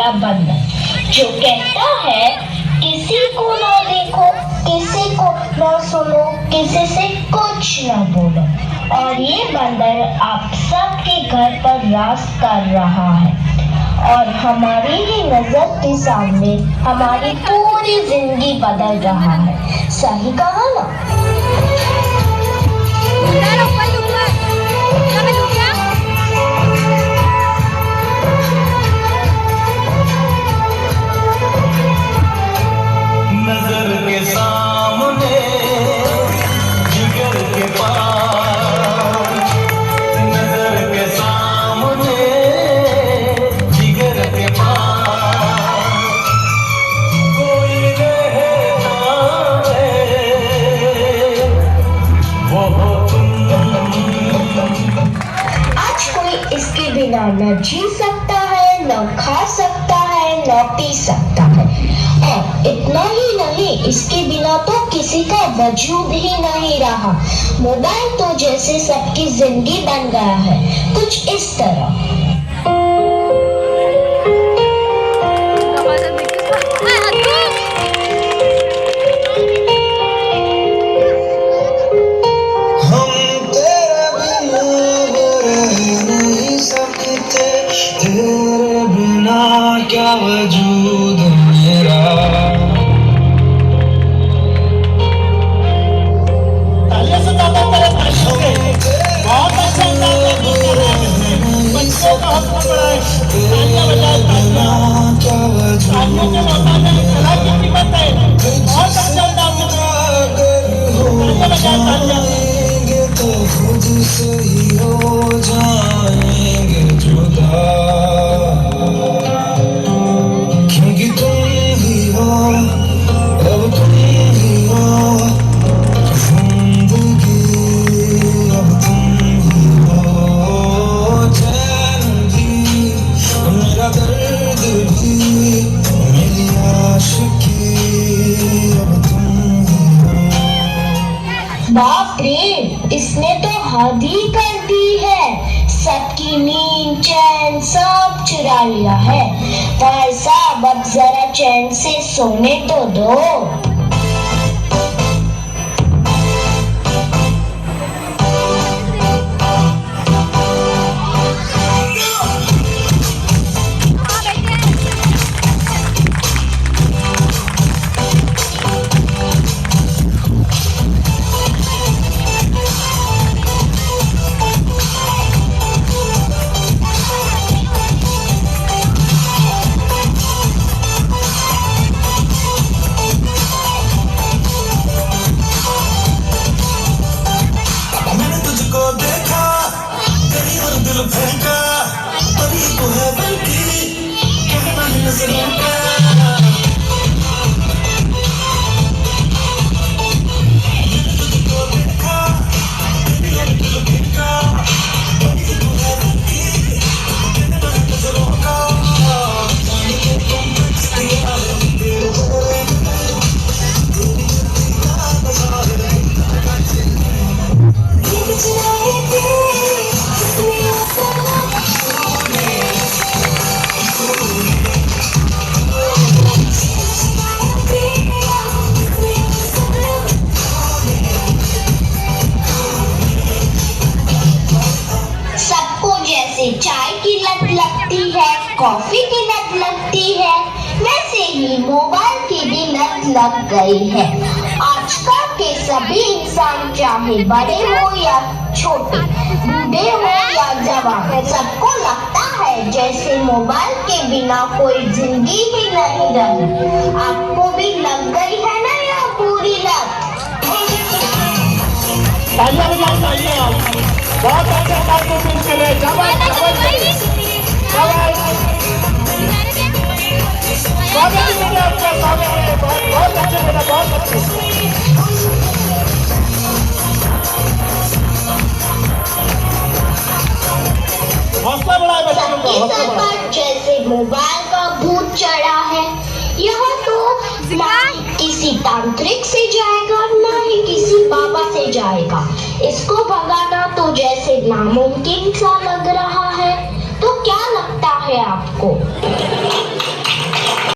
वाला बंदर जो कहता है किसी को ना देखो, किसी को ना सुनो, किसी से कुछ ना बोलो। और ये बंदर आप सबके घर पर राज कर रहा है और हमारी ही नजर के सामने हमारी पूरी जिंदगी बदल रहा है। सही कहा ना? नजर के सामने जिगर के पास, नजर के सामने जिगर के पास कोई रहता है, वो हो तुम। आज कोई इसके बिना न जी सकता है, न खा सकता है, न पी सकता है। और इतना ही नहीं, इसके बिना तो किसी का वजूद ही नहीं रहा। मोबाइल तो जैसे सबकी जिंदगी बन गया है, कुछ इस तरह। हम तेरे बिना रह नहीं सकते, तेरे बिना क्या वजूद मेरा। तालियां से तालियां तेरे बच्चों के बहुत अच्छा अंदाज में बोल रहे हैं। बच्चों का हक बढ़ाए, तालियां बजाए, तालियां क्या वजूद मेरा। की कीमत है, बहुत अच्छा अंदाज में तालियां बजाए, तालियां तो खुद से ही हो जाएंगे जुदा, क्योंकि तुम ही हो, अब तुम ही हो जिंदगी, अब तुम ही हो चैन भी, मेरा दर्द भी, मेरी आशिकी, अब तुम ही हो। बाप रे, इसने तो हद ही कर दी है। सबकी नींद चैन सब चुरा लिया है। भाई साहब, अब जरा चैन से सोने तो दो। मैंने तुझको देखा, तेरी और दिल फेंका, परी को है बल्कि कहना ही नजरों का। मैंने तुझको देखा, तेरी और दिल फेंका, परी को है बल्कि कहना ही नजरों का। जाने के तुम तेरे आगे तेरे तेरी सबको जैसे चाय की लत लगती है, कॉफी की लत लगती है, वैसे ही मोबाइल की भी लत लग गई है। आजकल के सभी इंसान, चाहे बड़े हो या छोटे, बूढ़े हो या जवान, सबको लगता है जैसे मोबाइल के बिना कोई जिंदगी ही नहीं रही। आपको भी लग गई है ना यह पूरी लत? तालियां बजाओ, तालियां। बहुत अच्छे अंदाज में पेश कर रहे हैं। शाबाश, शाबाश, शाबाश। स्वागत है आपका, स्वागत है। बहुत अच्छे बेटा, बहुत अच्छे। हौसला बढ़ाए बच्चों का, सबके हौसला सर बढ़ाए। पर जैसे मोबाइल का भूत चढ़ा है। यह तो ना ही किसी तांत्रिक से जाएगा, ना ही किसी बाबा से जाएगा। इसको भगाना तो जैसे नामुमकिन सा लग रहा है। तो क्या लगता है आपको?